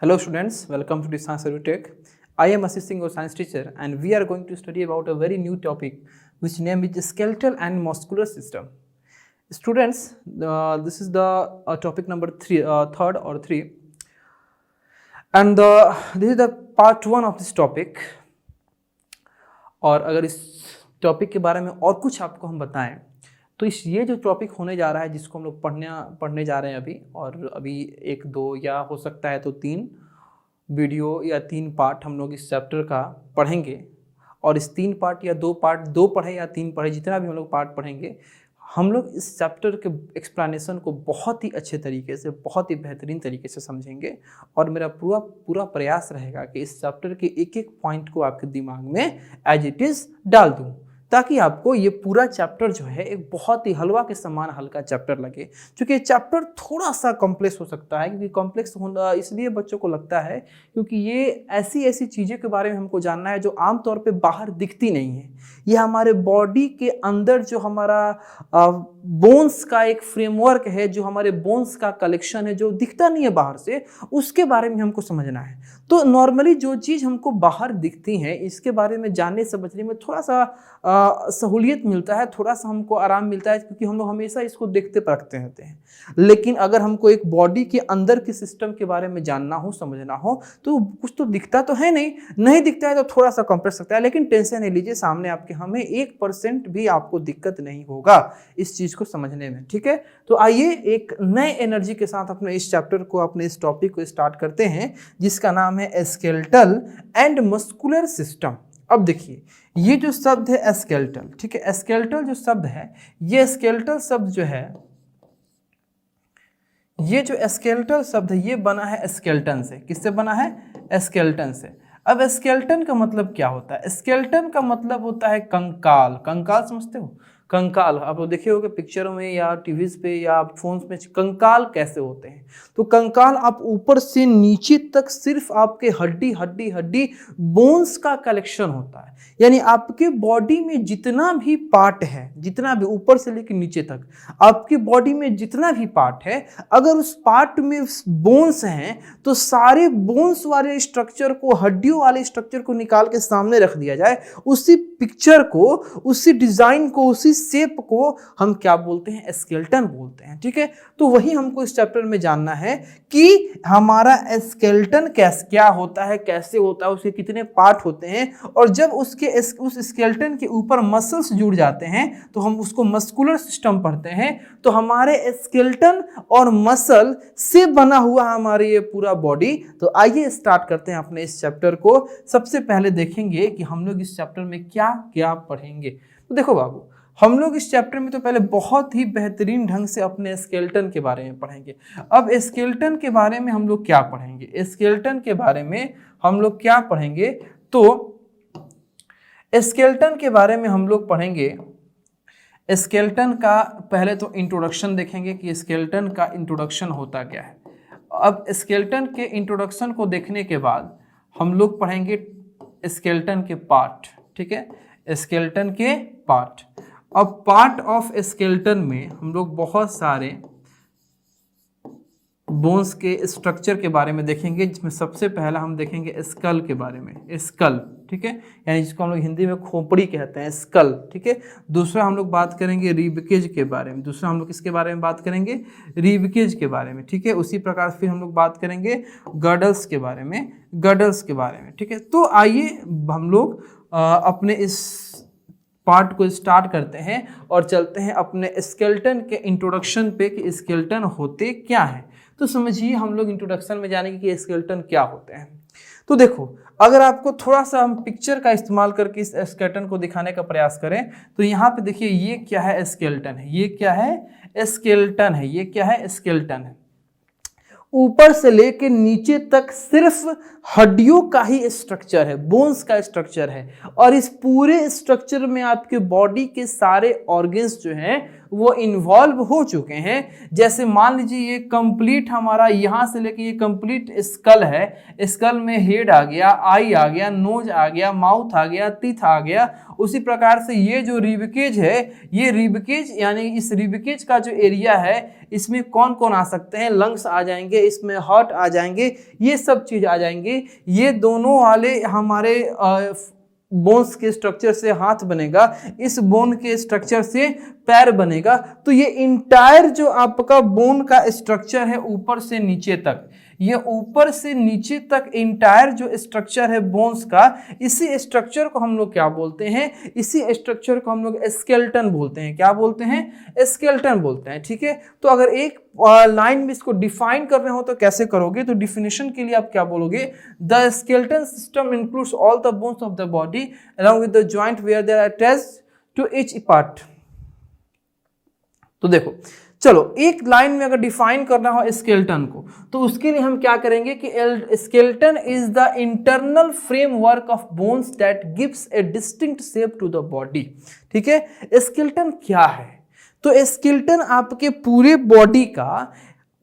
Hello students, welcome to the Science Tech. I am assisting your science teacher and we are going to study about a very new topic which name is skeletal and muscular system. Students, this is the topic number third or three, and this is the part one of this topic. और अगर इस topic के बारे में और कुछ आपको हम बताएं तो ये जो टॉपिक होने जा रहा है जिसको हम लोग पढ़ने जा रहे हैं अभी एक दो या हो सकता है तो 3 वीडियो या 3 पार्ट हम लोग इस चैप्टर का पढ़ेंगे। और इस 3 पार्ट या 2 पार्ट 2 पढ़े या 3 पढ़े जितना भी हम लोग पार्ट पढ़ेंगे हम लोग इस चैप्टर के एक्सप्लेनेशन को बहुत ही अच्छे तरीके से बहुत ही बेहतरीन तरीके से समझेंगे। और मेरा पूरा प्रयास रहेगा कि इस चैप्टर के एक एक पॉइंट को आपके दिमाग में एज इट इज़ डाल दूँ ताकि आपको ये पूरा चैप्टर जो है एक बहुत ही हलवा के समान हल्का चैप्टर लगे। क्योंकि ये चैप्टर थोड़ा सा कॉम्प्लेक्स हो सकता है, क्योंकि कॉम्प्लेक्स होना इसलिए बच्चों को लगता है क्योंकि ये ऐसी चीज़ें के बारे में हमको जानना है जो आमतौर पे बाहर दिखती नहीं है। ये हमारे बॉडी के अंदर जो हमारा बोन्स का एक फ्रेमवर्क है, जो हमारे बोन्स का कलेक्शन है जो दिखता नहीं है बाहर से, उसके बारे में हमको समझना है। तो नॉर्मली जो चीज़ हमको बाहर दिखती है इसके बारे में जानने समझने में थोड़ा सा सहूलियत मिलता है, थोड़ा सा हमको आराम मिलता है, क्योंकि हम लोग हमेशा इसको देखते परखते रहते हैं। लेकिन अगर हमको एक बॉडी के अंदर के सिस्टम के बारे में जानना हो समझना हो तो कुछ तो दिखता तो है नहीं दिखता है तो थोड़ा सा कॉम्प्लेक्स सकता है। लेकिन टेंशन नहीं लीजिए, सामने आपके हमें 1% भी आपको दिक्कत नहीं होगा इस चीज़ को समझने में, ठीक है। तो आइए एक नए एनर्जी के साथ अपने इस चैप्टर को, अपने इस टॉपिक को स्टार्ट करते हैं जिसका नाम है स्केलेटल एंड मस्कुलर सिस्टम। अब देखिए ये जो शब्द है स्केलेटल, ठीक है, स्केलेटल जो शब्द है ये स्केलेटल शब्द जो है ये जो स्केलेटल शब्द है ये बना है स्केलेटन से। किससे बना है? स्केलेटन से। अब स्केलेटन का मतलब क्या होता है? स्केलेटन का मतलब होता है कंकाल। कंकाल समझते हो? कंकाल आप देखे होगे पिक्चरों में या टीवीज पे या फोन्स में, कंकाल कैसे होते हैं। तो कंकाल आप ऊपर से नीचे तक सिर्फ आपके हड्डी बोन्स का कलेक्शन होता है। यानी आपके बॉडी में जितना भी पार्ट है, जितना भी ऊपर से लेकर नीचे तक आपकी बॉडी में जितना भी पार्ट है, अगर उस पार्ट में बोन्स हैं तो सारे बोन्स वाले स्ट्रक्चर को, हड्डियों वाले स्ट्रक्चर को निकाल के सामने रख दिया जाए, उसी पिक्चर को, उसी डिजाइन को, उसी शेप को हम क्या बोलते हैं? स्केलेटन बोलते हैं, ठीक है। तो वही हमको इस चैप्टर में जानना है कि हमारा स्केलेटन क्या होता है, कैसे होता है, उसके कितने पार्ट होते हैं। और जब उस स्केलेटन के ऊपर मसल्स जुड़ जाते हैं तो हम उसको मस्कुलर सिस्टम पढ़ते हैं। तो हमारे स्केलेटन और मसल से बना हुआ हमारे ये पूरा बॉडी। तो आइए स्टार्ट करते हैं अपने इस चैप्टर को। सबसे पहले देखेंगे कि हम लोग इस चैप्टर में क्या क्या पढ़ेंगे। तो देखो बाबू, हम लोग इस चैप्टर में तो पहले बहुत ही बेहतरीन ढंग से अपने स्केलेटन के बारे में पढ़ेंगे। अब स्केलेटन के बारे में हम लोग क्या पढ़ेंगे? स्केलेटन के बारे में हम लोग क्या पढ़ेंगे? तो स्केलेटन के बारे में हम लोग पढ़ेंगे, स्केलेटन का पहले तो इंट्रोडक्शन देखेंगे कि स्केलेटन का इंट्रोडक्शन होता क्या है। अब स्केलेटन के इंट्रोडक्शन को देखने के बाद हम लोग पढ़ेंगे स्केलेटन के पार्ट, ठीक है, स्केलेटन के पार्ट। अब पार्ट ऑफ स्केलेटन में हम लोग बहुत सारे बोन्स के स्ट्रक्चर के बारे में देखेंगे, जिसमें सबसे पहला हम देखेंगे स्कल के बारे में। स्कल, ठीक है, यानी जिसको हम लोग हिंदी में खोपड़ी कहते हैं, स्कल, ठीक है। दूसरा हम लोग बात करेंगे रिबकेज के बारे में। दूसरा हम लोग किसके बारे में बात करेंगे? रिबकेज के बारे में, ठीक है। उसी प्रकार फिर हम लोग बात करेंगे गडल्स के बारे में, ठीक है। तो आइए हम लोग अपने इस पार्ट को स्टार्ट करते हैं और चलते हैं अपने स्केलेटन के इंट्रोडक्शन पे कि स्केलेटन होते क्या है। तो समझिए हम लोग इंट्रोडक्शन में जानेंगे कि स्केलेटन क्या होते हैं। तो देखो, अगर आपको थोड़ा सा हम पिक्चर का इस्तेमाल करके इस स्केलेटन को दिखाने का प्रयास करें तो यहाँ पे देखिए ये क्या है? स्केलेटन है। ये क्या है? स्केलेटन है। ये क्या है? स्केलेटन है। ऊपर से लेकर नीचे तक सिर्फ हड्डियों का ही स्ट्रक्चर है, बोन्स का स्ट्रक्चर है। और इस पूरे स्ट्रक्चर में आपके बॉडी के सारे ऑर्गन्स जो हैं वो इन्वॉल्व हो चुके हैं। जैसे मान लीजिए ये कंप्लीट हमारा यहाँ से लेके ये कंप्लीट स्कल है, स्कल में हेड आ गया, आई आ गया, नोज आ गया, माउथ आ गया, टीथ आ गया। उसी प्रकार से ये जो रिबकेज है, ये रिबकेज यानी इस रिबकेज का जो एरिया है इसमें कौन कौन आ सकते हैं, लंग्स आ जाएंगे, इसमें हार्ट आ जाएंगे, ये सब चीज आ जाएंगे। ये दोनों वाले हमारे बोन्स के स्ट्रक्चर से हाथ बनेगा, इस बोन के स्ट्रक्चर से पैर बनेगा। तो ये इंटायर जो आपका बोन का स्ट्रक्चर है ऊपर से नीचे तक, ये ऊपर से नीचे तक इंटायर जो स्ट्रक्चर है बोन्स का, इसी स्ट्रक्चर को हम लोग क्या बोलते हैं, इसी स्ट्रक्चर को हम लोग स्केलेटन बोलते हैं। क्या बोलते हैं? स्केलेटन बोलते हैं। ठीक है, तो अगर एक लाइन में इसको डिफाइन करना हो तो कैसे करोगे? तो डिफिनेशन के लिए आप क्या बोलोगे? The skeleton system includes all the bones of the body along with the joint where they are attached to each part। तो देखो, चलो एक लाइन में अगर डिफाइन करना हो स्केलेटन को, तो उसके लिए हम क्या करेंगे कि skeleton is the internal framework of bones that gives a distinct shape to the body. ठीक है, स्केलेटन क्या है? तो स्केलेटन आपके पूरे बॉडी का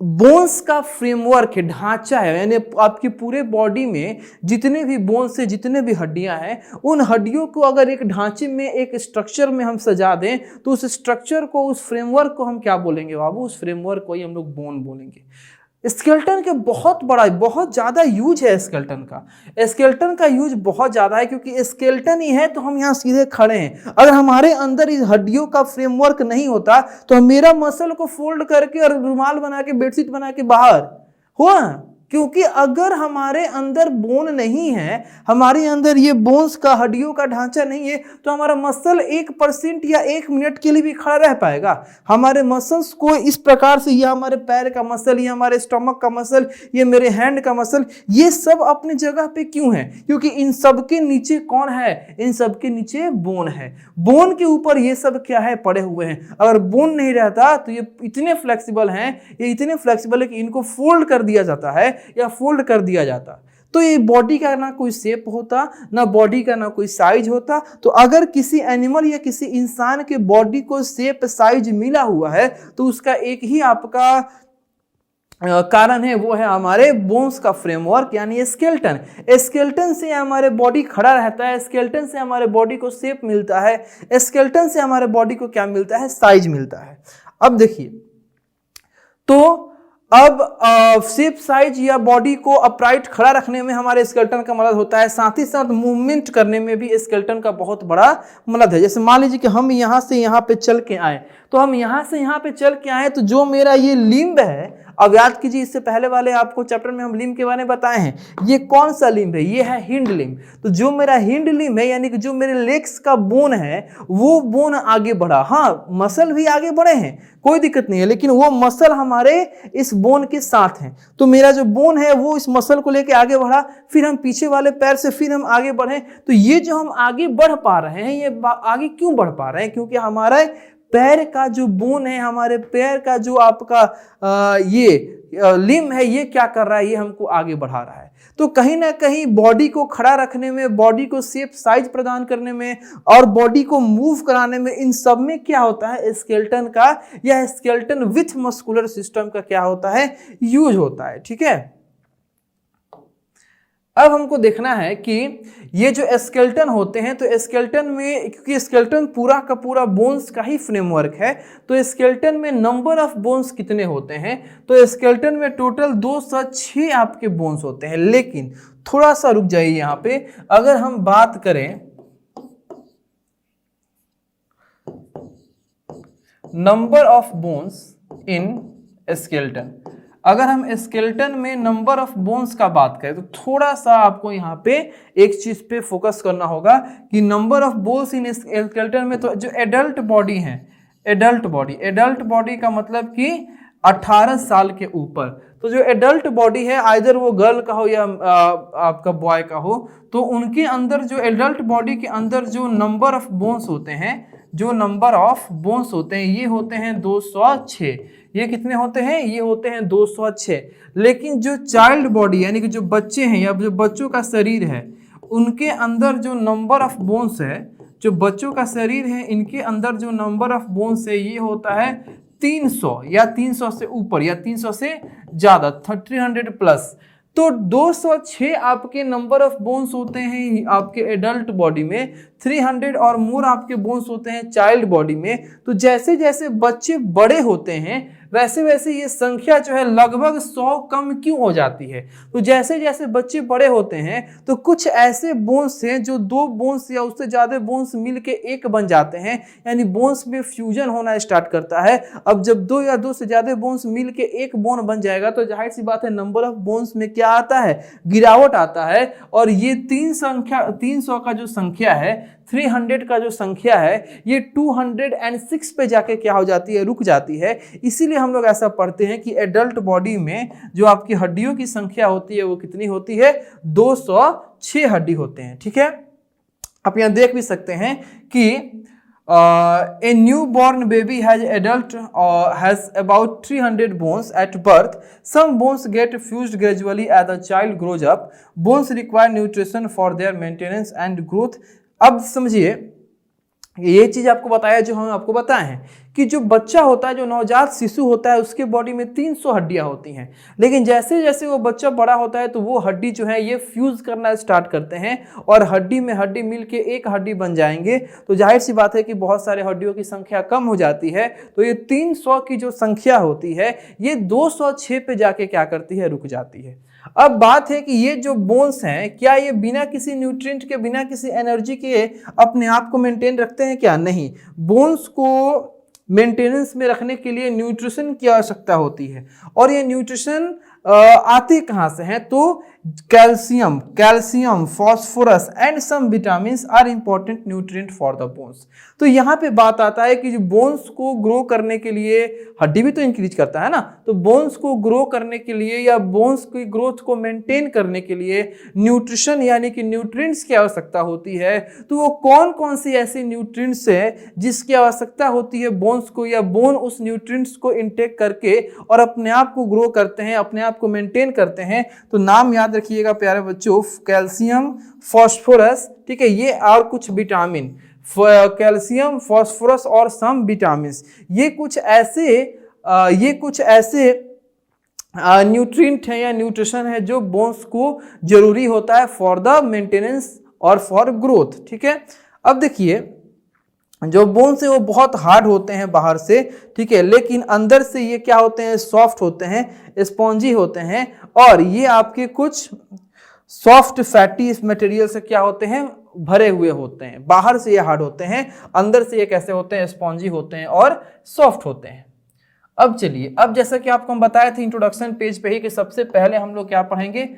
बोन्स का फ्रेमवर्क है, ढांचा है, यानी आपकी पूरे बॉडी में जितने भी बोन्स है, जितने भी हड्डियां हैं, उन हड्डियों को अगर एक ढांचे में, एक स्ट्रक्चर में हम सजा दें तो उस स्ट्रक्चर को, उस फ्रेमवर्क को हम क्या बोलेंगे बाबू? उस फ्रेमवर्क को ही हम लोग बोन बोलेंगे। स्केलेटन के बहुत ज़्यादा यूज है स्केलेटन का। स्केलेटन का यूज बहुत ज़्यादा है क्योंकि स्केलेटन ही है तो हम यहाँ सीधे खड़े हैं। अगर हमारे अंदर इस हड्डियों का फ्रेमवर्क नहीं होता तो मेरा मसल को फोल्ड करके और रुमाल बना के, बेडशीट बना के बाहर हुआ, क्योंकि अगर हमारे अंदर बोन नहीं है, हमारे अंदर ये बोन्स का, हड्डियों का ढांचा नहीं है, तो हमारा मसल 1% या 1 मिनट के लिए भी खड़ा रह पाएगा। हमारे मसल्स को इस प्रकार से, ये हमारे पैर का मसल, ये हमारे स्टमक का मसल, ये मेरे हैंड का मसल, ये सब अपनी जगह पे क्यों है? क्योंकि इन सब के नीचे कौन है? इन सब के नीचे बोन है। बोन के ऊपर ये सब क्या है? पड़े हुए हैं। अगर बोन नहीं रहता तो ये इतने फ्लेक्सिबल हैं, ये इतने फ्लेक्सिबल है कि इनको फोल्ड कर दिया जाता है या फोल्ड कर दिया जाता। तो ये बॉडी का ना कोई शेप होता, ना बॉडी का ना कोई साइज होता। तो अगर किसी एनिमल या किसी इंसान के बॉडी को शेप, साइज मिला हुआ है तो उसका एक ही आपका कारण है, वो है हमारे बोन्स का फ्रेमवर्क यानी स्केलेटन। स्केलेटन से हमारे बॉडी खड़ा रहता है, स्केलेटन से हमारे बॉडी को शेप मिलता है, स्केलेटन से हमारे बॉडी को क्या मिलता है? साइज मिलता है। अब देखिए, तो अब शेप, साइज या बॉडी को अपराइट खड़ा रखने में हमारे स्केलेटन का मदद होता है, साथ ही साथ मूवमेंट करने में भी स्केलेटन का बहुत बड़ा मदद है। जैसे मान लीजिए कि हम यहाँ से यहाँ पे चल के आए, तो हम यहाँ से यहाँ पे चल के आए, तो जो मेरा ये लिम्ब है, अब याद कीजिए इससे पहले वाले आपको चैप्टर में हम लिम्ब के बारे में बताए हैं, ये कौन सा लिम्ब है? ये है हिंड लिम्ब। तो जो मेरा हिंड लिम्ब है, यानी कि जो मेरे लेग्स का बोन है, वो बोन आगे बढ़ा। हाँ, मसल भी आगे बढ़े हैं, कोई दिक्कत नहीं है, लेकिन वो मसल हमारे इस बोन के साथ हैं। तो मेरा जो बोन है वो इस मसल को लेके आगे बढ़ा, फिर हम पीछे वाले पैर से फिर हम आगे बढ़े। तो ये जो हम आगे बढ़ पा रहे हैं, ये आगे क्यों बढ़ पा रहे हैं? क्योंकि हमारा पैर का जो बोन है, हमारे पैर का जो आपका ये लिम्ब है, ये क्या कर रहा है? ये हमको आगे बढ़ा रहा है। तो कहीं ना कहीं बॉडी को खड़ा रखने में, बॉडी को शेप, साइज प्रदान करने में और बॉडी को मूव कराने में, इन सब में क्या होता है? स्केलेटन का या स्केलेटन विथ मस्कुलर सिस्टम का क्या होता है? यूज होता है। ठीक है, अब हमको देखना है कि ये जो स्केलेटन होते हैं, तो स्केलेटन में, क्योंकि स्केलेटन पूरा का पूरा बोन्स का ही फ्रेमवर्क है, तो स्केलेटन में नंबर ऑफ बोन्स कितने होते हैं? तो स्केलेटन में टोटल 206 आपके बोन्स होते हैं। लेकिन थोड़ा सा रुक जाइए यहाँ पे, अगर हम बात करें number of bones in skeleton, अगर हम स्केलेटन में नंबर ऑफ बोन्स का बात करें तो थोड़ा सा आपको यहाँ पे एक चीज पे फोकस करना होगा कि number of bones in skeleton में, तो जो एडल्ट बॉडी है, एडल्ट बॉडी का मतलब कि 18 साल के ऊपर, तो जो एडल्ट बॉडी है, आइदर वो गर्ल का हो या आपका बॉय का हो, तो उनके अंदर, जो एडल्ट बॉडी के अंदर जो नंबर ऑफ बोन्स होते हैं, जो नंबर ऑफ बोन्स होते हैं, ये होते हैं 206। ये कितने होते हैं? ये होते हैं 206। लेकिन जो चाइल्ड बॉडी यानी कि जो बच्चे हैं या जो बच्चों का शरीर है, उनके अंदर जो नंबर ऑफ बोन्स है, जो बच्चों का शरीर है इनके अंदर जो नंबर ऑफ बोन्स है ये होता है 300 या 300 से ऊपर या 300 से ज़्यादा 300 प्लस। तो 206 आपके नंबर ऑफ बोन्स होते हैं आपके एडल्ट बॉडी में, 300 और मोर आपके बोन्स होते हैं चाइल्ड बॉडी में। तो जैसे जैसे बच्चे बड़े होते हैं वैसे वैसे ये संख्या जो है लगभग 100 कम क्यों हो जाती है। तो जैसे जैसे बच्चे बड़े होते हैं तो कुछ ऐसे बोन्स हैं जो 2 बोन्स या उससे ज़्यादा बोन्स मिलके एक बन जाते हैं, यानी बोन्स में फ्यूजन होना स्टार्ट करता है। अब जब 2 या 2 से ज़्यादा बोन्स मिलके एक बोन बन जाएगा तो जाहिर सी बात है नंबर ऑफ बोन्स में क्या आता है, गिरावट आता है। और ये 300 का जो संख्या है, 300 का जो संख्या है, ये 206 पे जाके क्या हो जाती है, रुक जाती है। इसीलिए हम लोग ऐसा पढ़ते हैं कि एडल्ट बॉडी में जो आपकी हड्डियों की संख्या होती है वो कितनी होती है, 206 हड्डी होते हैं। ठीक है, आप यहां देख भी सकते हैं कि a newborn baby has about 300 bones at birth. Some bones get fused gradually as the child grows up. Bones require nutrition for their maintenance and growth. अब समझिए ये चीज आपको बताया जो हम आपको बताए हैं कि जो बच्चा होता है, जो नवजात शिशु होता है, उसके बॉडी में 300 हड्डियां होती हैं। लेकिन जैसे जैसे वो बच्चा बड़ा होता है तो वो हड्डी जो है ये फ्यूज करना स्टार्ट करते हैं और हड्डी में हड्डी मिलके एक हड्डी बन जाएंगे। तो जाहिर सी बात है कि बहुत सारे हड्डियों की संख्या कम हो जाती है। तो ये 300 की जो संख्या होती है ये 206 पे जाके क्या करती है, रुक जाती है। अब बात है कि ये जो बोन्स हैं क्या ये बिना किसी न्यूट्रिएंट के, बिना किसी एनर्जी के अपने आप को मेंटेन रखते हैं क्या? नहीं। बोन्स को मेंटेनेंस में रखने के लिए न्यूट्रिशन की आवश्यकता होती है। और ये न्यूट्रिशन आते कहाँ से हैं? तो calcium, phosphorus and some vitamins are important nutrient for the bones. तो यहाँ पे बात आता है कि जो बोन्स को ग्रो करने के लिए, हड्डी भी तो इंक्रीज करता है ना, तो बोन्स को ग्रो करने के लिए या बोन्स की ग्रोथ को मेंटेन करने के लिए न्यूट्रिशन यानी कि न्यूट्रिएंट्स की आवश्यकता होती है। तो वो कौन कौन सी ऐसी न्यूट्रिएंट्स है जिसकी आवश्यकता होती है बोन्स को, या बोन उस न्यूट्रिएंट्स को इनटेक करके और अपने आप को ग्रो करते हैं, अपने आप को मेंटेन करते हैं? तो नाम याद रखिएगा प्यारे बच्चों, कैल्शियम, फॉस्फोरस, ठीक है, ये और कुछ विटामिन, कैल्शियम, फॉस्फोरस और सम विटामिन्स, ये कुछ ऐसे न्यूट्रिएंट है या न्यूट्रिशन है जो बोन्स को जरूरी होता है फॉर द मेंटेनेंस और फॉर ग्रोथ। ठीक है, अब देखिए जो बोन्स है वो बहुत हार्ड होते हैं बाहर से, ठीक है, लेकिन अंदर से ये क्या होते हैं, सॉफ्ट होते हैं, स्पॉन्जी होते हैं। और ये आपके कुछ सॉफ्ट फैटी मटेरियल से क्या होते हैं, भरे हुए होते हैं। बाहर से ये हार्ड होते हैं, अंदर से ये कैसे होते हैं, स्पॉन्जी होते हैं और सॉफ्ट होते हैं। अब चलिए, अब जैसा कि आपको हम बताए थे इंट्रोडक्शन पेज पे ही कि सबसे पहले हम लोग क्या पढ़ेंगे,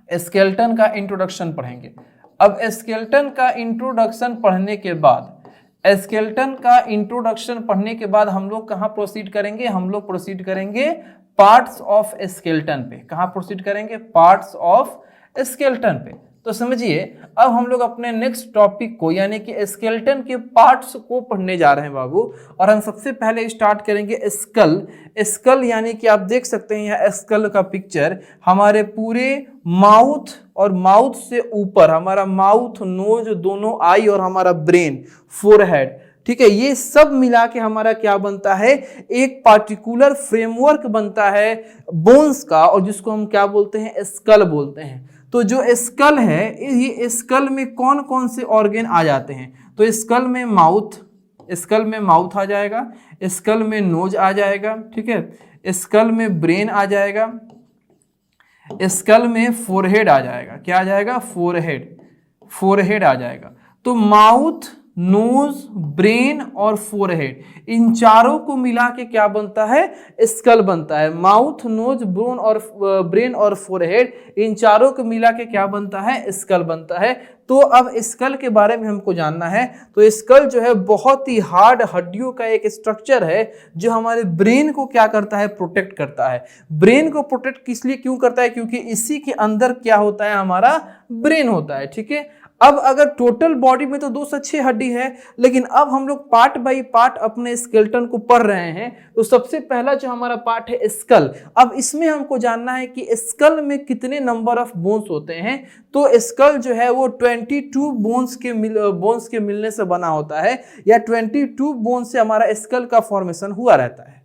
स्केलेटन का इंट्रोडक्शन पढ़ेंगे। अब स्केलेटन का इंट्रोडक्शन पढ़ने के बाद हम लोग कहाँ प्रोसीड करेंगे, हम लोग प्रोसीड करेंगे पार्ट्स ऑफ स्केलेटन पे। कहाँ प्रोसीड करेंगे, पार्ट्स ऑफ स्केलेटन पे। तो समझिए अब हम लोग अपने नेक्स्ट टॉपिक को यानी कि स्केलेटन के पार्ट्स को पढ़ने जा रहे हैं बाबू। और हम सबसे पहले स्टार्ट करेंगे स्कल यानी कि आप देख सकते हैं यहाँ स्कल का पिक्चर, हमारे पूरे माउथ और माउथ से ऊपर हमारा माउथ, नोज, दोनों आई और हमारा ब्रेन, फोरहेड, ठीक है, ये सब मिला के हमारा क्या बनता है, एक पार्टिकुलर फ्रेमवर्क बनता है बोन्स का, और जिसको हम क्या बोलते हैं, स्कल बोलते हैं। तो जो स्कल है, ये स्कल में कौन कौन से ऑर्गन आ जाते हैं, तो स्कल में माउथ आ जाएगा, स्कल में नोज आ जाएगा, ठीक है, स्कल में ब्रेन आ जाएगा, स्कल में फोरहेड आ जाएगा। क्या आ जाएगा, फोरहेड आ जाएगा। तो माउथ, नोज, ब्रेन और फोरहेड, इन चारों को मिला के क्या बनता है, स्कल बनता है। माउथ, नोज, ब्रेन और फोरहेड, इन चारों को मिला के क्या बनता है, स्कल बनता है। तो अब स्कल के बारे में हमको जानना है। तो स्कल जो है बहुत ही हार्ड हड्डियों का एक स्ट्रक्चर है जो हमारे ब्रेन को क्या करता है, प्रोटेक्ट करता है। ब्रेन को प्रोटेक्ट किस लिए क्यों करता है, क्योंकि इसी के अंदर क्या होता है, हमारा ब्रेन होता है। ठीक है, अब अगर टोटल बॉडी में तो 2 से 6 हड्डी है, लेकिन अब हम लोग पार्ट बाय पार्ट अपने स्केलेटन को पढ़ रहे हैं। तो सबसे पहला जो हमारा पार्ट है स्कल। अब इसमें हमको जानना है कि स्कल में कितने नंबर ऑफ बोन्स होते हैं। तो स्कल जो है वो 22 बोन्स के मिलने से बना होता है, या 22 बोन्स से हमारा स्कल का फॉर्मेशन हुआ रहता है।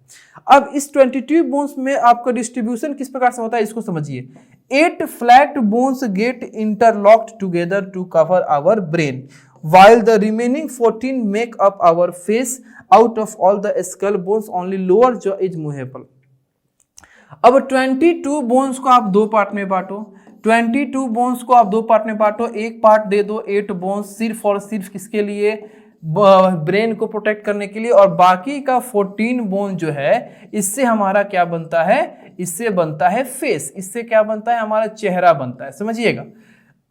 अब इस 22 बोन्स में आपका डिस्ट्रीब्यूशन किस प्रकार से होता है इसको समझिए। 8 flat bones get interlocked together to cover our brain, while the remaining 14 make up our face. Out of all the skull bones, only lower jaw is movable. अब 22 बोन्स को आप 2 पार्ट में बांटो। 22 बोन्स को आप 2 पार्ट में बांटो, एक part दे दो 8 bones सिर्फ और सिर्फ किसके लिए, ब्रेन को प्रोटेक्ट करने के लिए, और बाकी का 14 बोन जो है इससे हमारा क्या बनता है, इससे बनता है फेस, इससे क्या बनता है, हमारा चेहरा बनता है। समझिएगा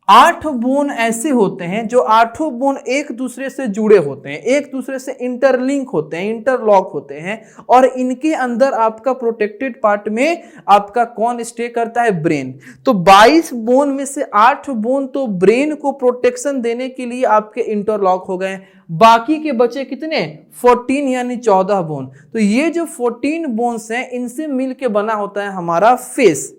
8 बोन ऐसे होते हैं जो 8 बोन एक दूसरे से जुड़े होते हैं, एक दूसरे से इंटरलिंक होते हैं, इंटरलॉक होते हैं, और इनके अंदर आपका प्रोटेक्टेड पार्ट में आपका कौन स्टे करता है, ब्रेन। तो 22 बोन में से 8 बोन तो ब्रेन को प्रोटेक्शन देने के लिए आपके इंटरलॉक हो गए, बाकी के बचे कितने, 14 यानी 14 बोन। तो ये जो 14 बोन्स हैं इनसे मिलके बना होता है हमारा फेस।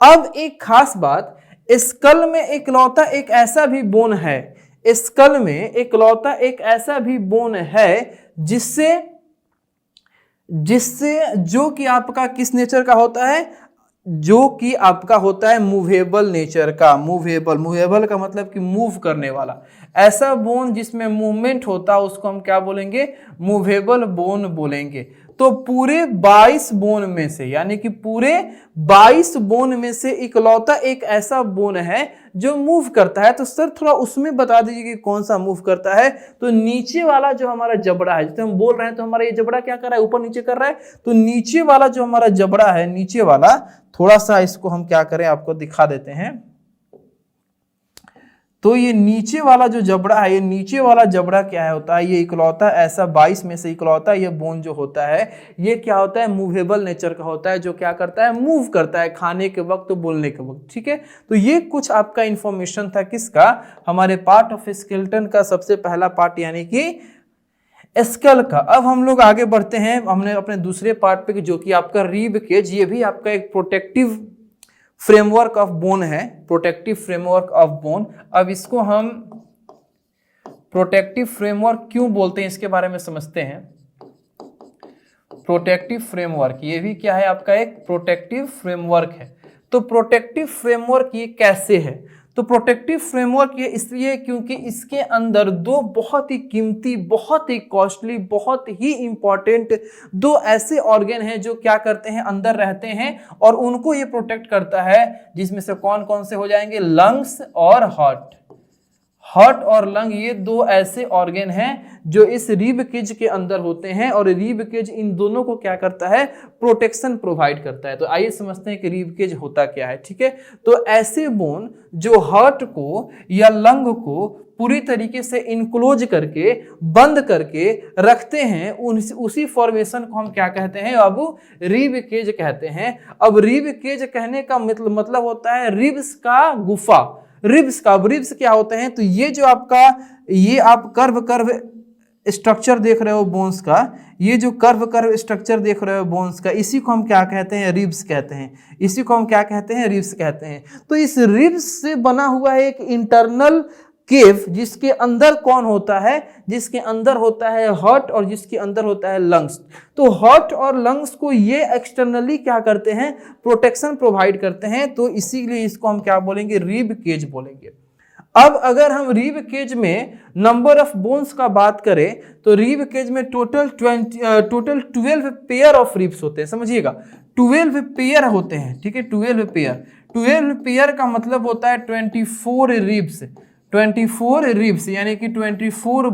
अब एक खास बात, स्कल में इकलौता एक ऐसा भी बोन है, स्कल में इकलौता एक ऐसा भी बोन है जिससे जो कि आपका किस नेचर का होता है, जो कि आपका होता है मूवेबल नेचर का। मूवेबल का मतलब कि मूव करने वाला, ऐसा बोन जिसमें मूवमेंट होता है उसको हम क्या बोलेंगे, मूवेबल बोन बोलेंगे। तो पूरे 22 बोन में से, यानी कि पूरे 22 बोन में से इकलौता एक ऐसा बोन है जो मूव करता है। तो सर थोड़ा उसमें बता दीजिए कि कौन सा मूव करता है। तो नीचे वाला जो हमारा जबड़ा है, जैसे हम बोल रहे हैं तो हमारा ये जबड़ा क्या कर रहा है, ऊपर नीचे कर रहा है। तो नीचे वाला जो हमारा जबड़ा है, नीचे वाला, थोड़ा सा इसको हम क्या करें, आपको दिखा देते हैं। तो ये नीचे वाला जो जबड़ा है, ये नीचे वाला जबड़ा क्या है होता है, ये इकलौता ऐसा 22 में से इकलौता ये बोन जो होता है ये क्या होता है, मूवेबल नेचर का होता है, जो क्या करता है, मूव करता है, खाने के वक्त तो बोलने के वक्त। ठीक है, तो ये कुछ आपका इंफॉर्मेशन था किसका, हमारे पार्ट ऑफ स्केलेटन का सबसे पहला पार्ट यानी कि स्कल का। अब हम लोग आगे बढ़ते हैं, हमने अपने दूसरे पार्ट पे जो कि आपका रिब केज, ये भी आपका एक प्रोटेक्टिव फ्रेमवर्क ऑफ बोन है, प्रोटेक्टिव फ्रेमवर्क ऑफ बोन। अब इसको हम प्रोटेक्टिव फ्रेमवर्क क्यों बोलते हैं इसके बारे में समझते हैं। प्रोटेक्टिव फ्रेमवर्क ये भी क्या है, आपका एक प्रोटेक्टिव फ्रेमवर्क है। तो प्रोटेक्टिव फ्रेमवर्क ये कैसे है, तो प्रोटेक्टिव फ्रेमवर्क ये इसलिए क्योंकि इसके अंदर 2 बहुत ही कीमती, बहुत ही कॉस्टली, बहुत ही इंपॉर्टेंट 2 ऐसे ऑर्गन हैं जो क्या करते हैं, अंदर रहते हैं और उनको ये प्रोटेक्ट करता है, जिसमें से कौन कौन से हो जाएंगे, लंग्स और हार्ट और लंग। ये 2 ऐसे ऑर्गन हैं जो इस रिब केज के अंदर होते हैं, और रिब केज इन दोनों को क्या करता है, प्रोटेक्शन प्रोवाइड करता है। तो आइए समझते हैं कि रिब केज होता क्या है। ठीक है, तो ऐसे बोन जो हार्ट को या लंग को पूरी तरीके से इनक्लोज करके, बंद करके रखते हैं, उसी फॉर्मेशन को हम क्या कहते हैं, अब रिब केज कहते हैं। अब रिब केज कहने का मतलब होता है रिब्स का गुफा, रिब्स का। रिब्स क्या होते हैं, तो ये जो आपका, ये आप कर्व स्ट्रक्चर देख रहे हो बोन्स का, ये जो कर्व स्ट्रक्चर देख रहे हो बोन्स का, इसी को हम क्या कहते हैं, रिब्स कहते हैं। इसी को हम क्या कहते हैं, रिब्स कहते हैं। तो इस रिब्स से बना हुआ है एक इंटरनल केव, जिसके अंदर कौन होता है, जिसके अंदर होता है हार्ट और जिसके अंदर होता है लंग्स। तो हार्ट और लंग्स को ये एक्सटर्नली क्या करते हैं, प्रोटेक्शन प्रोवाइड करते हैं। तो इसीलिए इसको हम क्या बोलेंगे, रिब केज बोलेंगे। अब अगर हम रिब केज में नंबर ऑफ बोन्स का बात करें तो रिब केज में टोटल 12 पेयर ऑफ रिब्स होते हैं। समझिएगा 12 पेयर होते हैं। ठीक है, 12 पेयर का मतलब होता है 24 रिब्स, 24 रिब्स यानी कि 24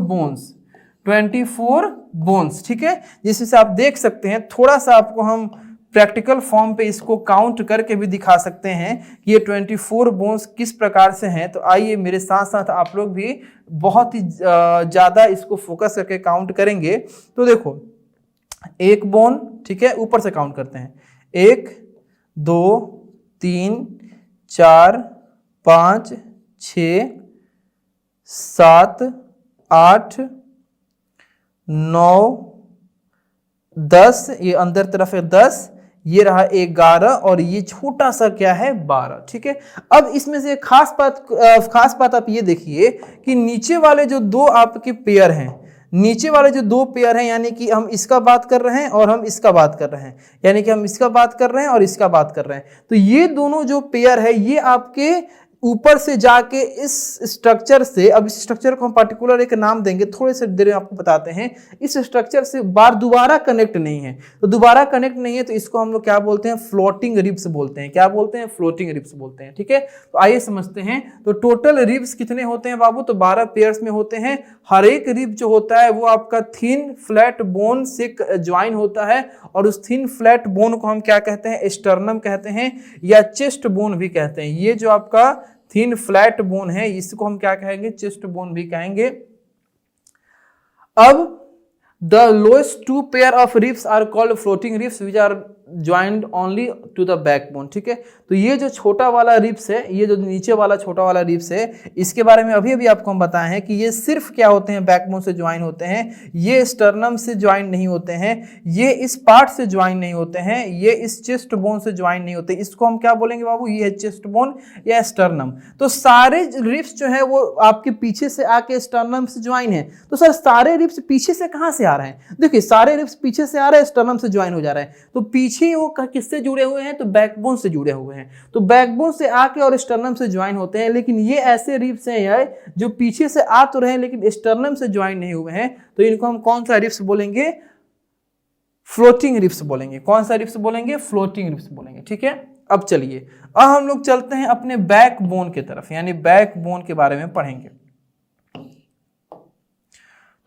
बोन्स। ठीक है, जिससे आप देख सकते हैं, थोड़ा सा आपको हम प्रैक्टिकल फॉर्म पे इसको काउंट करके भी दिखा सकते हैं कि ये 24 बोन्स किस प्रकार से हैं। तो आइए मेरे साथ साथ आप लोग भी बहुत ही ज़्यादा इसको फोकस करके काउंट करेंगे। तो देखो, एक बोन, ठीक है, ऊपर से काउंट करते हैं, 1 2 3 4 5 6 7, 8, 9, 10, ये अंदर तरफ है 10, ये रहा 11 और ये छोटा सा क्या है 12। ठीक है, अब इसमें से खास बात आप ये देखिए कि नीचे वाले जो दो आपके पेयर हैं, नीचे वाले जो दो पेयर हैं, यानी कि हम इसका बात कर रहे हैं और हम इसका बात कर रहे हैं, यानी कि हम इसका बात कर रहे हैं और इसका बात कर रहे हैं, तो ये दोनों जो पेयर है ये आपके ऊपर से जाके इस स्ट्रक्चर से, अब इस स्ट्रक्चर को हम पर्टिकुलर एक नाम देंगे, थोड़े से देर में आपको बताते हैं, इस स्ट्रक्चर से दोबारा कनेक्ट नहीं है, तो दोबारा कनेक्ट नहीं है तो इसको हम लोग क्या बोलते हैं, फ्लोटिंग रिब्स बोलते हैं। क्या बोलते हैं, फ्लोटिंग रिब्स बोलते हैं। ठीक है, तो आइए समझते हैं। तो टोटल रिब्स कितने होते हैं बाबू, तो 12 पेयर्स में होते हैं। हर एक रिब जो होता है वो आपका थिन फ्लैट बोन से ज्वाइन होता है, और उस थिन फ्लैट बोन को हम क्या कहते हैं, स्टर्नम कहते हैं या चेस्ट बोन भी कहते हैं। ये जो आपका थिन फ्लैट बोन है इसको हम क्या कहेंगे, चेस्ट बोन भी कहेंगे। अब the lowest two pair of ribs are called floating ribs which are joined only to the backbone. ठीक है, तो ये जो छोटा वाला रिब्स है, ये जो नीचे वाला छोटा वाला रिब्स है, इसके बारे में अभी आपको हम बताए हैं कि ये सिर्फ क्या होते हैं, बैकबोन से ज्वाइन होते हैं। ये स्टर्नम से ज्वाइन नहीं होते हैं, ये इस पार्ट से ज्वाइन नहीं होते हैं, ये इस चेस्ट बोन से ज्वाइन नहीं होते। इसको हम क्या बोलेंगे बाबू, ये है चेस्ट बोन या स्टर्नम। तो सारे रिब्स जो है वो आपके पीछे से आके स्टर्नम से ज्वाइन है। तो सर सारे रिब्स पीछे से कहां से आ रहे हैं, देखिए सारे रिब्स पीछे से आ रहे हैं, स्टर्नम से ज्वाइन हो जा रहे हैं, तो पीछे वो किससे जुड़े हुए हैं, तो बैकबोन से जुड़े हुए हैं। तो बैकबोन से आके और स्टर्नम से ज्वाइन होते हैं, लेकिन ये ऐसे रिब्स हैं यार जो पीछे से आ तो रहे हैं लेकिन स्टर्नम से ज्वाइन नहीं हुए हैं, तो इनको हम कौन सा रिब्स बोलेंगे, फ्लोटिंग रिब्स बोलेंगे। कौन सा रिब्स बोलेंगे, फ्लोटिंग रिब्स बोलेंगे। ठीक है, अब चलिए अब हम लोग चलते हैं अपने बैकबोन की तरफ, यानी बैकबोन के बारे में पढ़ेंगे।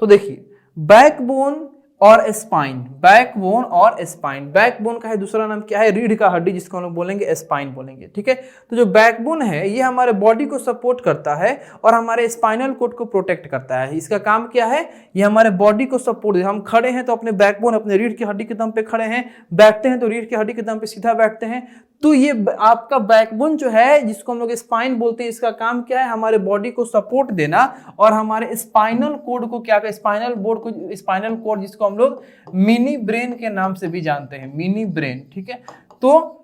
तो देखिए बैकबोन और स्पाइन, बैकबोन और स्पाइन, बैकबोन का है दूसरा नाम क्या है, रीढ़ का हड्डी, जिसको हम लोग बोलेंगे स्पाइन बोलेंगे। ठीक है, तो जो बैकबोन है ये हमारे बॉडी को सपोर्ट करता है और हमारे स्पाइनल कोड को प्रोटेक्ट करता है। इसका काम क्या है, ये हमारे बॉडी को सपोर्ट, हम खड़े हैं तो अपने बैकबोन अपने रीढ़ की हड्डी के दम पे खड़े हैं, बैठते हैं तो रीढ़ की हड्डी के दम पे सीधा बैठते हैं। तो ये आपका बैकबोन जो है जिसको हम लोग स्पाइन बोलते हैं, इसका काम क्या है, हमारे बॉडी को सपोर्ट देना और हमारे स्पाइनल कोड को क्या, स्पाइनल बोर्ड को, स्पाइनल कोड जिसको हम लोग मिनी ब्रेन के नाम से भी जानते हैं, मिनी ब्रेन। ठीक है, तो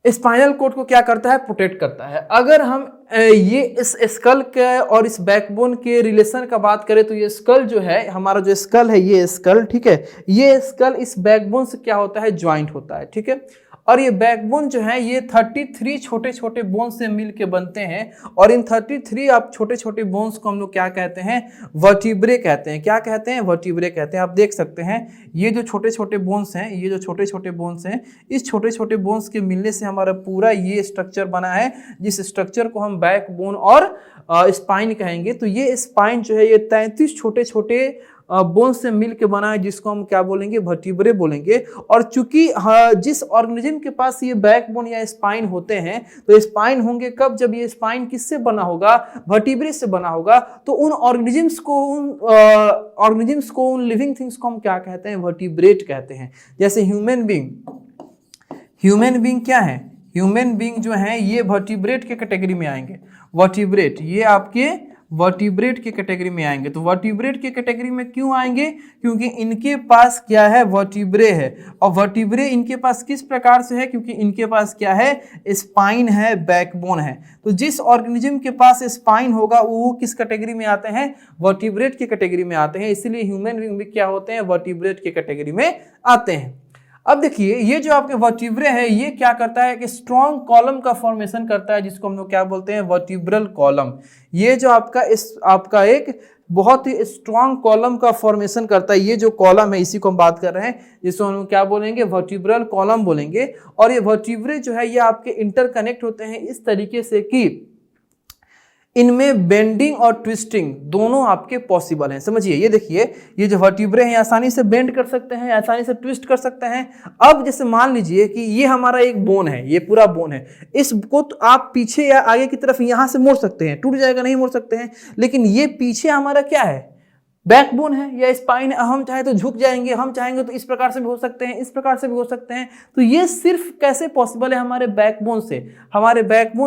स्पाइनल कोड को क्या करता है, प्रोटेक्ट करता है। अगर हम ये इस स्कल के और इस बैकबोन के रिलेशन का बात करें तो ये स्कल जो है, हमारा जो स्कल है ये स्कल, ठीक है, ये स्कल इस बैकबोन से क्या होता है, ज्वाइंट होता है। ठीक है, और ये बैकबोन जो है ये 33 छोटे छोटे बोन से मिलके बनते हैं, और इन 33 आप छोटे छोटे बोन्स को हम लोग क्या कहते हैं, वर्टिब्रे कहते हैं। क्या कहते हैं, वर्टिब्रे कहते हैं। आप देख सकते हैं ये जो छोटे छोटे बोन्स हैं, ये जो छोटे छोटे बोन्स हैं, इस छोटे छोटे बोन्स के मिलने से हमारा पूरा ये स्ट्रक्चर बना है, जिस स्ट्रक्चर को हम बैकबोन और स्पाइन कहेंगे। तो ये स्पाइन जो है ये 33 छोटे छोटे बोन से मिल के बना है, जिसको हम क्या बोलेंगे, वर्टिब्रे बोलेंगे। और चूंकि जिस ऑर्गेनिज्म के पास ये बैकबोन या स्पाइन होते हैं, तो स्पाइन होंगे कब, जब ये स्पाइन किससे बना होगा, वर्टिब्रे से बना होगा। तो उन ऑर्गेनिज्म्स को उन लिविंग थिंग्स को हम क्या कहते हैं, वर्टिब्रेट कहते हैं। जैसे ह्यूमन बीइंग क्या है, ह्यूमन बीइंग जो है ये वर्टिब्रेट के कैटेगरी में आएंगे। वर्टिब्रेट ये आपके वर्टिब्रेट के कैटेगरी में आएंगे। तो वर्टिब्रेट के कैटेगरी में क्यों आएंगे, क्योंकि इनके पास क्या है, वर्टिब्रे है। और वर्टिब्रे इनके पास किस प्रकार से है, क्योंकि इनके पास क्या है, स्पाइन है, बैकबोन है। तो जिस ऑर्गेनिज्म के पास स्पाइन होगा वो किस कैटेगरी में आते हैं, वर्टिब्रेट के कैटेगरी में आते हैं। इसीलिए ह्यूमन बीइंग भी क्या होते हैं, वर्टिब्रेट के कैटेगरी में आते हैं। अब देखिए ये जो आपके वर्टिब्रे है ये क्या करता है कि स्ट्रॉन्ग कॉलम का फॉर्मेशन करता है, जिसको हम लोग क्या बोलते हैं, वर्टिब्रल कॉलम। ये जो आपका एक बहुत ही स्ट्रॉन्ग कॉलम का फॉर्मेशन करता है। ये जो कॉलम है इसी को हम बात कर रहे हैं, जिसको हम क्या बोलेंगे, वर्टिब्रल कॉलम बोलेंगे। और ये वर्टिब्रे जो है ये आपके इंटरकनेक्ट होते हैं इस तरीके से कि इनमें बेंडिंग और ट्विस्टिंग दोनों आपके पॉसिबल हैं। समझिए ये देखिए ये जो वर्टिब्रे हैं आसानी से बेंड कर सकते हैं, आसानी से ट्विस्ट कर सकते हैं। अब जैसे मान लीजिए कि ये हमारा एक बोन है, ये पूरा बोन है, इसको तो आप पीछे या आगे की तरफ यहां से मोड़ सकते हैं, टूट जाएगा नहीं मोड़ सकते हैं, लेकिन ये पीछे हमारा क्या है, बैकबोन है या स्पाइन है, हम चाहे तो झुक जाएंगे, हम चाहेंगे तो इस प्रकार से भी हो सकते हैं, इस प्रकार से भी हो सकते हैं। तो ये सिर्फ कैसे पॉसिबल है? हमारे बैकबोन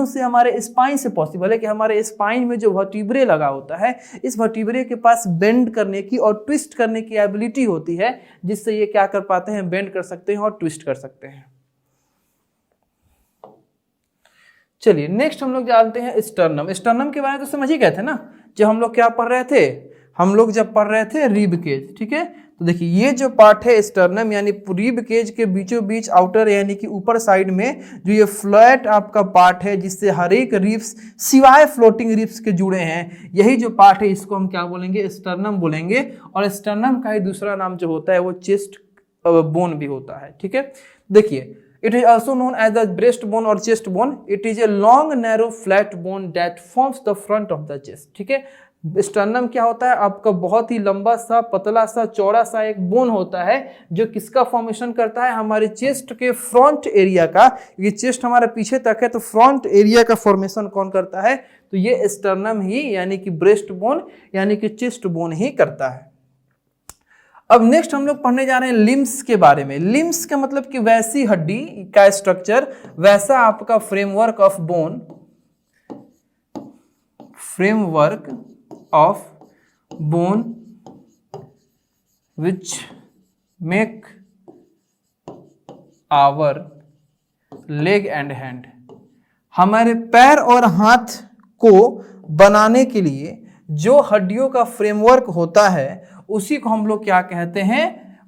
से, हमारे स्पाइन से पॉसिबल है कि हमारे स्पाइन में जो वर्टिब्रे लगा होता है, इस वर्टिब्रे के पास बेंड करने की और ट्विस्ट करने की एबिलिटी होती है, जिससे ये क्या कर पाते हैं? बेंड कर सकते हैं और ट्विस्ट कर सकते हैं। चलिए नेक्स्ट हम लोग जानते हैं स्टर्नम। स्टर्नम के बारे में तो समझ ही गए थे ना, जब हम लोग क्या पढ़ रहे थे, हम लोग जब पढ़ रहे थे रिब केज, ठीक है। तो देखिए ये जो पार्ट है स्टर्नम यानी रिब केज के बीचों बीच आउटर यानी कि ऊपर साइड में जो ये फ्लैट आपका पार्ट है, जिससे हर एक रिब्स सिवाय फ्लोटिंग रिब्स के जुड़े हैं, यही जो पार्ट है इसको हम क्या बोलेंगे? स्टर्नम बोलेंगे। और स्टर्नम का ही दूसरा नाम जो होता है वो चेस्ट बोन भी होता है, ठीक है। देखिए it is also known as the breastbone or chest bone. It is a long narrow flat bone that forms the front of the chest, ठीक है। स्टर्नम क्या होता है? आपका बहुत ही लंबा सा, पतला सा, चौड़ा सा एक बोन होता है, जो किसका फॉर्मेशन करता है? हमारे चेस्ट के फ्रंट एरिया का। ये चेस्ट हमारा पीछे तक है, तो फ्रंट एरिया का फॉर्मेशन कौन करता है? तो ये स्टर्नम ही यानी कि ब्रेस्ट बोन यानी कि चेस्ट बोन ही करता है। अब नेक्स्ट हम लोग पढ़ने जा रहे हैं लिम्स के बारे में। लिम्स का मतलब कि वैसी हड्डी का स्ट्रक्चर, वैसा आपका framework of bone, framework of bone which make our leg and hand. हमारे पैर और हाथ को बनाने के लिए जो हड्डियों का फ्रेमवर्क होता है, उसी को हम लोग क्या कहते हैं?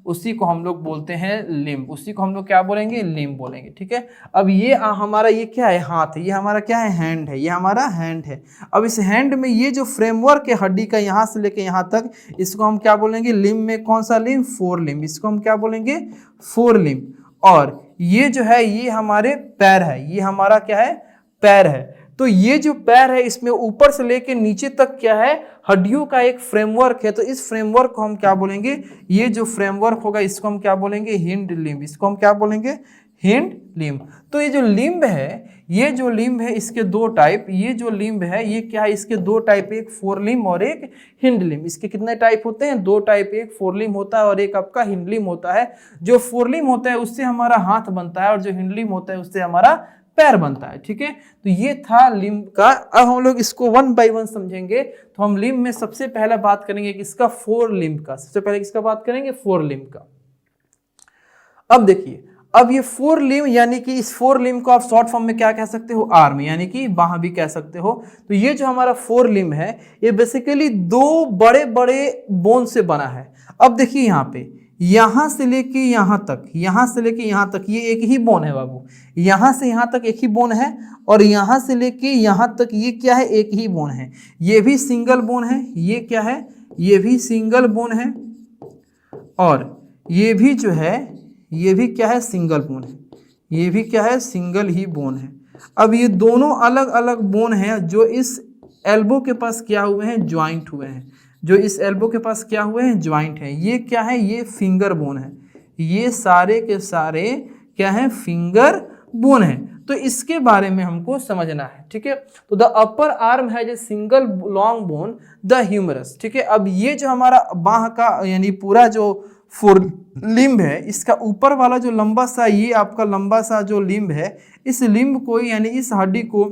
उसी को हम लोग बोलते हैं लिम्ब। उसी को हम लोग क्या बोलेंगे? लिम्ब बोलेंगे, ठीक है। अब ये हमारा ये क्या है? हाथ है। ये हमारा क्या है? हैंड है। ये हमारा हैंड है। अब इस हैंड में ये जो फ्रेमवर्क है हड्डी का, यहाँ से लेके यहाँ तक, इसको हम क्या बोलेंगे? लिम्ब में कौन सा लिम्ब? Four limb. इसको हम क्या बोलेंगे? Four limb. और ये जो है ये हमारे पैर है। ये हमारा क्या है? पैर है। तो ये जो पैर है इसमें ऊपर से लेके नीचे तक क्या है? हड्डियों का एक फ्रेमवर्क है। तो इस फ्रेमवर्क को हम क्या बोलेंगे? ये जो फ्रेमवर्क होगा इसको हम क्या बोलेंगे? Hind limb. इसको हम क्या बोलेंगे? Hind limb. तो ये जो लिम्ब है, ये जो लिम्ब है इसके दो टाइप, ये जो लिम्ब है ये क्या है? इसके दो टाइप, एक फोर लिम्ब और एक हिंड लिम्ब। इसके कितने टाइप होते हैं? दो टाइप, एक फोर लिम्ब होता है और एक आपका हिंड लिम्ब होता है। जो फोर लिम्ब होता है उससे हमारा हाथ बनता है और जो हिंड लिम्ब होता है उससे हमारा पैर बनता है, ठीक है। तो ये था लिम्ब का। अब हम लोग इसको वन बाय वन समझेंगे। तो हम लिम्ब में सबसे पहले बात करेंगे किसका? फोर लिम्ब का। सबसे पहले किसका बात करेंगे? फोर लिम्ब का। अब देखिए, अब ये फोर लिम्ब यानी कि इस फोर लिम्ब को आप शॉर्ट फॉर्म में क्या कह सकते हो? आर्म यानी कि बाह भी कह सकते हो। तो ये जो हमारा फोर लिम्ब है ये बेसिकली दो बड़े बड़े बोन से बना है। अब देखिए यहाँ पे, यहां से लेके यहां तक, यहां से लेके यहां तक ये एक ही बोन है बाबू। यहां से यहां तक एक ही बोन है और यहां से लेके यहां तक ये क्या है? एक ही बोन है। ये भी सिंगल बोन है। ये क्या है? ये भी सिंगल बोन है। और ये भी जो है ये भी क्या है? सिंगल बोन है। ये भी क्या है? सिंगल ही बोन है। अब ये दोनों अलग अलग बोन हैं जो इस एल्बो के पास क्या हुए हैं? ज्वाइंट हुए हैं। जो इस एल्बो के पास क्या हुए हैं? ज्वाइंट है। ये क्या है? ये फिंगर बोन है। ये सारे के सारे क्या है? फिंगर बोन है। तो इसके बारे में हमको समझना है, ठीक है। तो द अपर आर्म है जो single long bone the humerus, ठीक है। अब ये जो हमारा बाह का यानी पूरा जो फोर लिम्ब है, इसका ऊपर वाला जो लंबा सा, ये आपका लंबा सा जो लिम्ब है, इस लिम्ब को यानी इस हड्डी को,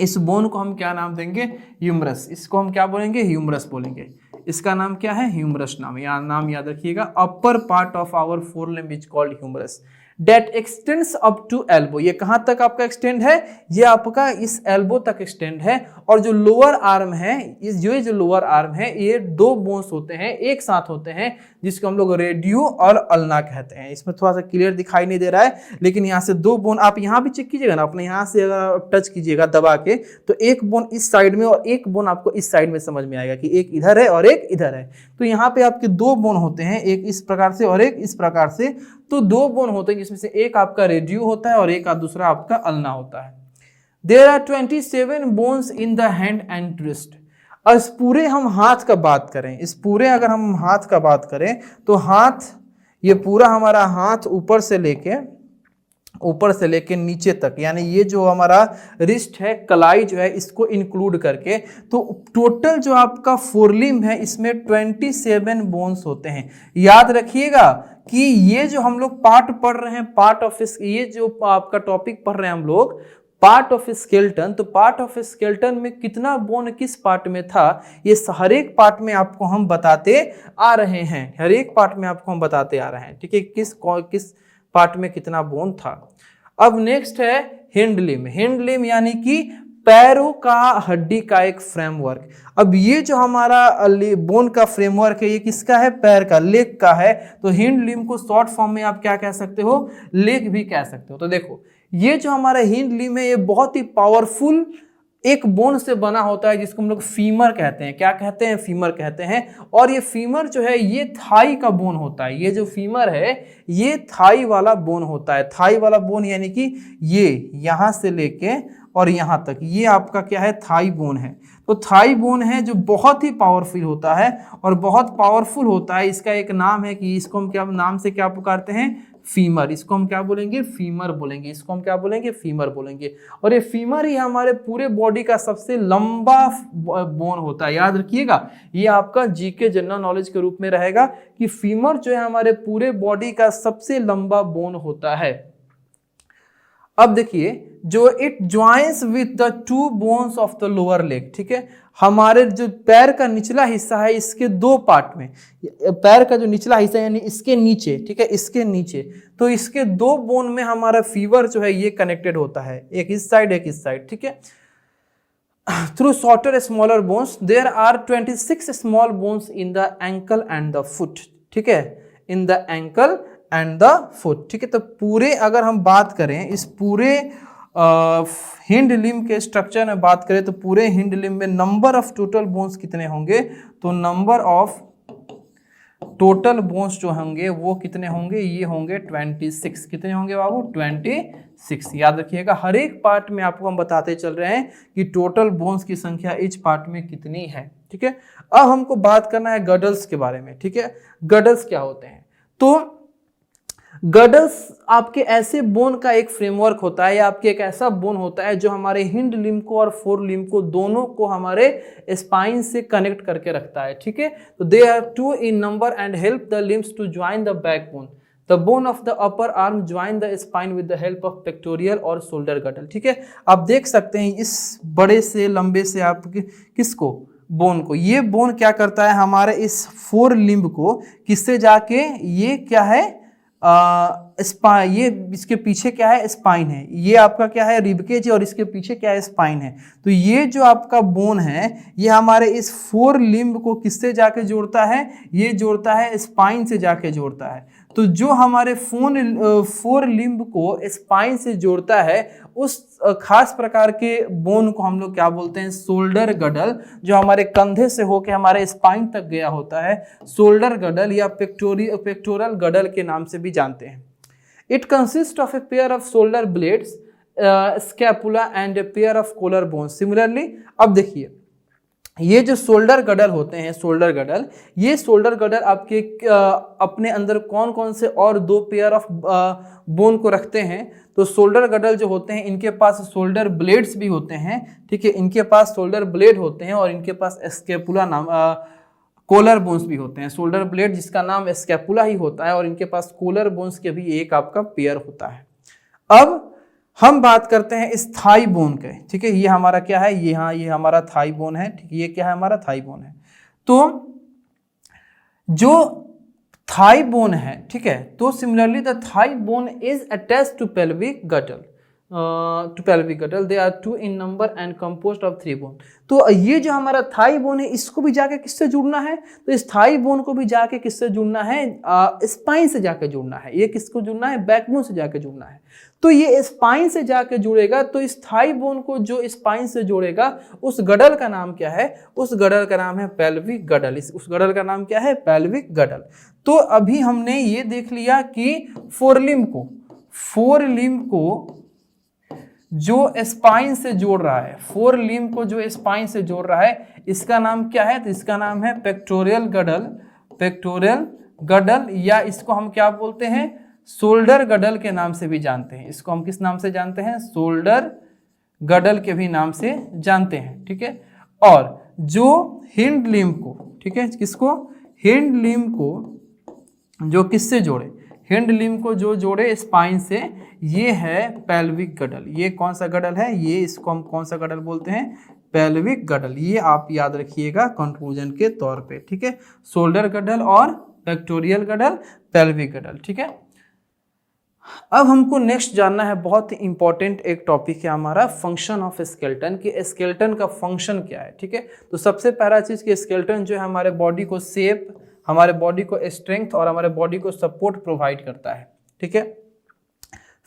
इस बोन को हम क्या नाम देंगे? ह्यूमरस। इसको हम क्या बोलेंगे? ह्यूमरस बोलेंगे। इसका नाम क्या है? ह्यूमरस नाम। नाम याद रखिएगा। Upper part of our fore limb is called humerus that extends up to elbow. ये कहां तक आपका एक्सटेंड है? ये आपका इस एल्बो तक एक्सटेंड है। और जो लोअर आर्म है, इस जो लोअर आर्म है, ये दो बोन्स होते हैं, एक साथ होते हैं, जिसको हम लोग रेडियो और अल्ना कहते हैं। इसमें थोड़ा सा क्लियर दिखाई नहीं दे रहा है, लेकिन यहाँ से दो बोन आप यहाँ भी चेक कीजिएगा ना, अपने यहाँ से अगर टच कीजिएगा दबा के, तो एक बोन इस साइड में और एक बोन आपको इस साइड में समझ में आएगा कि एक इधर है और एक इधर है। तो यहाँ पे आपके दो बोन होते हैं, एक इस प्रकार से और एक इस प्रकार से। तो दो बोन होते हैं जिसमें से एक आपका रेडियो होता है और एक दूसरा आपका अल्ना होता है। There are 27 bones in the hand and wrist. और इस पूरे हम हाथ का बात करें, इस पूरे अगर हम हाथ का बात करें तो हाथ, ये पूरा हमारा हाथ ऊपर से लेके ऊपर से लेके नीचे तक, यानी ये जो हमारा रिस्ट है, कलाई जो है, इसको इंक्लूड करके, तो टोटल जो आपका फोरलिम्ब है इसमें 27 बोन्स होते हैं। याद रखिएगा कि ये जो हम लोग पार्ट पढ़ रहे हैं, पार्ट ऑफ ये जो आपका टॉपिक पढ़ रहे हैं हम लोग, पार्ट ऑफ स्केलेटन, तो पार्ट ऑफ स्केलेटन में कितना बोन किस पार्ट में था, ये हर एक पार्ट में आपको हम बताते आ रहे हैं, हर एक पार्ट में आपको हम बताते आ रहे हैं, ठीक है, किस पार्ट में कितना बोन था। अब नेक्स्ट है हिंड लिम्ब। हिंड लिम्ब यानी कि पैरों का हड्डी का एक फ्रेमवर्क। अब ये जो हमारा बोन का फ्रेमवर्क है, ये किसका है, पैर का, लेग का है। तो हिंड लिम्ब को शॉर्ट फॉर्म में आप क्या कह सकते हो, लेग भी कह सकते हो। तो देखो ये जो हमारा हिंड लिम्ब है, ये बहुत ही पावरफुल एक बोन से बना होता है, जिसको हम लोग फीमर कहते हैं। क्या कहते हैं, फीमर कहते हैं। और ये फीमर जो है ये थाई का बोन होता है। ये जो फीमर है ये थाई वाला बोन होता है। थाई वाला बोन यानी कि ये यहां से लेके और यहां तक, ये आपका क्या है, थाई बोन है। तो थाई बोन है जो बहुत ही पावरफुल होता है और बहुत पावरफुल होता है। इसका एक नाम है कि इसको हम क्या नाम से क्या पुकारते हैं, फीमर। इसको हम क्या बोलेंगे, फीमर बोलेंगे। इसको हम क्या बोलेंगे, फीमर बोलेंगे। और ये फीमर ही हमारे पूरे बॉडी का सबसे लंबा बोन होता है। याद रखिएगा, ये आपका जीके जनरल नॉलेज के रूप में रहेगा कि फीमर जो है हमारे पूरे बॉडी का सबसे लंबा बोन होता है। अब देखिए, जो it joins with the 2 bones of the lower leg, ठीक है। हमारे जो पैर का निचला हिस्सा है इसके 2 पार्ट में, पैर का जो निचला हिस्सा यानी इसके नीचे, ठीक है, इसके नीचे, तो इसके 2 बोन में हमारा फीवर जो है ये कनेक्टेड होता है, एक इस साइड एक इस साइड, ठीक है। Through shorter smaller bones there are 26 small bones in the ankle and the foot, ठीक है, in the ankle and the foot, ठीक है। तो पूरे अगर हम बात करें इस पूरे हिंड लिम्ब के स्ट्रक्चर में बात करें, तो पूरे हिंड लिम्ब में नंबर ऑफ टोटल बोन्स कितने होंगे, तो नंबर ऑफ टोटल बोन्स जो होंगे वो कितने होंगे, ये होंगे 26। कितने होंगे बाबू, 26। याद रखिएगा, हर एक पार्ट में आपको हम बताते चल रहे हैं कि टोटल बोन्स की संख्या इच पार्ट में कितनी है, ठीक है। अब हमको बात करना है गडल्स के बारे में, ठीक है। गडल्स क्या होते हैं, तो गडल्स आपके ऐसे बोन का एक फ्रेमवर्क होता है, या आपके एक ऐसा बोन होता है जो हमारे हिंड लिम्ब को और फोर लिम्ब को दोनों को हमारे स्पाइन से कनेक्ट करके रखता है, ठीक है। तो they are 2 in number and help the limbs to join the backbone. The bone of the upper arm join the spine with the help of pectoral और शोल्डर गडल, ठीक है। आप देख सकते हैं इस बड़े से लंबे से आप किसको, बोन को, ये बोन क्या करता है हमारे इस फोर लिम्ब को किससे जाके, ये क्या है स्पाइन, ये इसके पीछे क्या है, स्पाइन है। ये आपका क्या है, रिबकेज, और इसके पीछे क्या है, स्पाइन है। तो ये जो आपका बोन है ये हमारे इस फोर लिम्ब को किससे जाके जोड़ता है, ये जोड़ता है स्पाइन से जाके जोड़ता है। तो जो हमारे फोर लिम्ब को स्पाइन से जोड़ता है उस खास प्रकार के बोन को हम लोग क्या बोलते हैं, शोल्डर गडल। जो हमारे कंधे से होके हमारे स्पाइन तक गया होता है, शोल्डर गडल या पेक्टोरल गडल के नाम से भी जानते हैं। It consist of a pair of shoulder blades, scapula and a pair of collar bones. Similarly अब देखिए, ये जो शोल्डर गडल होते हैं, शोल्डर गडल, ये शोल्डर गडल आपके अपने अंदर कौन कौन से और 2 पेयर ऑफ बोन को रखते हैं। तो शोल्डर गडल जो होते हैं इनके पास शोल्डर ब्लेड्स भी होते हैं, ठीक है, इनके पास शोल्डर ब्लेड होते हैं और इनके पास स्कैपुला नाम कोलर बोन्स भी होते हैं। शोल्डर ब्लेड जिसका नाम स्कैपुला ही होता है और इनके पास कोलर बोन्स के भी एक आपका पेयर होता है। अब हम बात करते हैं इस थाई बोन के, ठीक है। ये हमारा क्या है, ये हमारा थाई बोन है, ठीक है। ये क्या है, हमारा थाई बोन है। तो जो थाई बोन है, ठीक है, तो similarly the thigh bone is attached to pelvic girdle, they are 2 in number and composed of 3 bone. तो ये जो हमारा थाई बोन है इसको भी जाके किससे जुड़ना है, तो इस थाई बोन को भी जाके किससे जुड़ना है, स्पाइन से जाके जुड़ना है। ये किसको जुड़ना है, बैकबोन से जाके जुड़ना है। तो ये स्पाइन से जाके जुड़ेगा, तो इस थाई बोन को जो स्पाइन से जोड़ेगा उस गडल का नाम क्या है, उस गडल का नाम है पेल्विक गडल। उस गडल का नाम क्या है, पेल्विक गडल। तो अभी हमने ये देख लिया कि फोरलिम्ब को जो स्पाइन से जोड़ रहा है, फोर लिम्ब को जो स्पाइन से जोड़ रहा है इसका नाम क्या है, तो इसका नाम है पेक्टोरियल गडल, या इसको हम क्या बोलते हैं, शोल्डर गडल के नाम से भी जानते हैं। इसको हम किस नाम से जानते हैं? शोल्डर गडल के भी नाम से जानते हैं, ठीक है। और जो हिंड लिम्ब को, ठीक है, किसको? हिंड लिम्ब को जो किससे जोड़े? हिंड लिम्ब को जो जोड़े स्पाइन से, ये है पेल्विक गडल। ये कौन सा गडल है? ये इसको हम कौन सा गडल बोलते हैं? पेल्विक गडल। ये आप याद रखिएगा कंक्लूजन के तौर पे, ठीक है। शोल्डर गडल और पेक्टोरियल गडल, पेल्विक गडल, ठीक है। अब हमको नेक्स्ट जानना है, बहुत ही इंपॉर्टेंट एक टॉपिक है हमारा, फंक्शन ऑफ स्केलेटन, कि स्केलेटन का फंक्शन क्या है, ठीक है। तो सबसे पहला चीज कि स्केलेटन जो है हमारे बॉडी को शेप, हमारे बॉडी को स्ट्रेंथ और हमारे बॉडी को सपोर्ट प्रोवाइड करता है, ठीक है।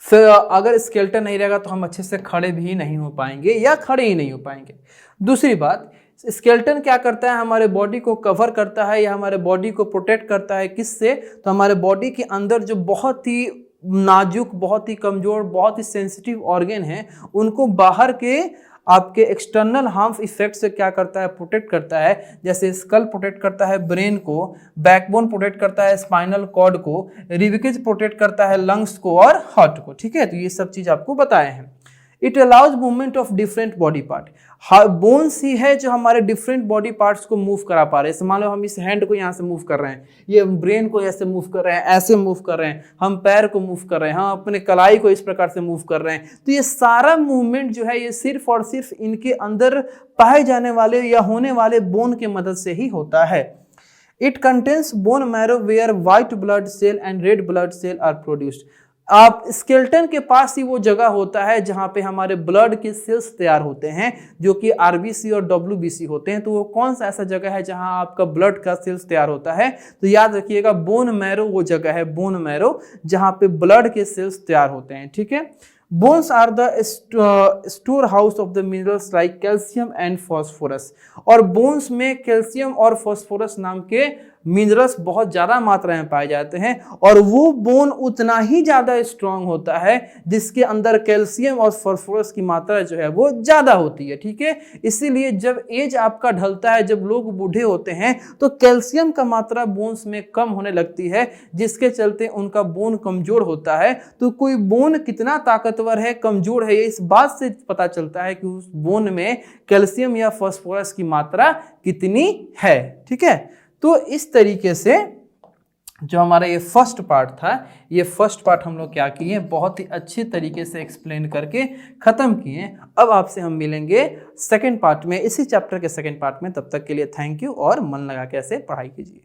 फिर अगर स्केलेटन नहीं रहेगा तो हम अच्छे से खड़े भी नहीं हो पाएंगे या खड़े ही नहीं हो पाएंगे। दूसरी बात, स्केलेटन क्या करता है? हमारे बॉडी को कवर करता है या हमारे बॉडी को प्रोटेक्ट करता है। किससे? तो हमारे बॉडी के अंदर जो बहुत ही नाजुक, बहुत ही कमजोर, बहुत ही सेंसिटिव ऑर्गन हैं, उनको बाहर के आपके एक्सटर्नल हार्म इफेक्ट से क्या करता है? प्रोटेक्ट करता है। जैसे स्कल प्रोटेक्ट करता है ब्रेन को, बैकबोन प्रोटेक्ट करता है स्पाइनल कॉर्ड को, रिबिकेज प्रोटेक्ट करता है लंग्स को और हार्ट को, ठीक है। तो ये सब चीज आपको बताए हैं। It allows movement of different body part. Bones ही है जो हमारे डिफरेंट बॉडी पार्ट्स को मूव करा पा रहे हैं। मान लो हम इस हैंड को यहाँ से मूव कर रहे हैं, ये ब्रेन को ऐसे मूव कर रहे हैं, ऐसे मूव कर रहे हैं, हम पैर को मूव कर रहे हैं, हम अपने कलाई को इस प्रकार से मूव कर रहे हैं। तो ये सारा मूवमेंट जो है ये सिर्फ और सिर्फ इनके अंदर पाए जाने वाले या होने वाले बोन के मदद से ही होता है। It contains bone marrow where white blood cell and red blood cell are produced. आप स्केलेटन के पास ही वो जगह होता है जहां पे हमारे ब्लड के सेल्स तैयार होते हैं, जो कि आरबीसी और डब्ल्यूबीसी होते हैं। तो वो कौन सा ऐसा जगह है जहां आपका ब्लड का सेल्स तैयार होता है? तो याद रखिएगा, बोन मैरो वो जगह है, बोन मैरो, जहां पे ब्लड के सेल्स तैयार होते हैं, ठीक है। Bones are the store house of the minerals like calcium and phosphorus. और बोन्स में कैल्शियम और फॉस्फोरस नाम के मिनरल्स बहुत ज्यादा मात्रा में पाए जाते हैं, और वो बोन उतना ही ज्यादा स्ट्रांग होता है जिसके अंदर कैल्शियम और फॉस्फोरस की मात्रा जो है वो ज्यादा होती है, ठीक है। इसीलिए जब एज आपका ढलता है, जब लोग बूढ़े होते हैं, तो कैल्शियम का मात्रा बोन्स में कम होने लगती है, जिसके चलते उनका बोन कमजोर होता है। तो कोई बोन कितना ताकतवर है, कमजोर है, ये इस बात से पता चलता है कि उस बोन में कैल्शियम या फॉस्फोरस की मात्रा कितनी है, ठीक है। तो इस तरीके से जो हमारा ये फर्स्ट पार्ट था, ये फर्स्ट पार्ट हम लोग क्या किए, बहुत ही अच्छे तरीके से एक्सप्लेन करके खत्म किए। अब आपसे हम मिलेंगे सेकंड पार्ट में, इसी चैप्टर के सेकंड पार्ट में। तब तक के लिए थैंक यू और मन लगा के ऐसे पढ़ाई कीजिए।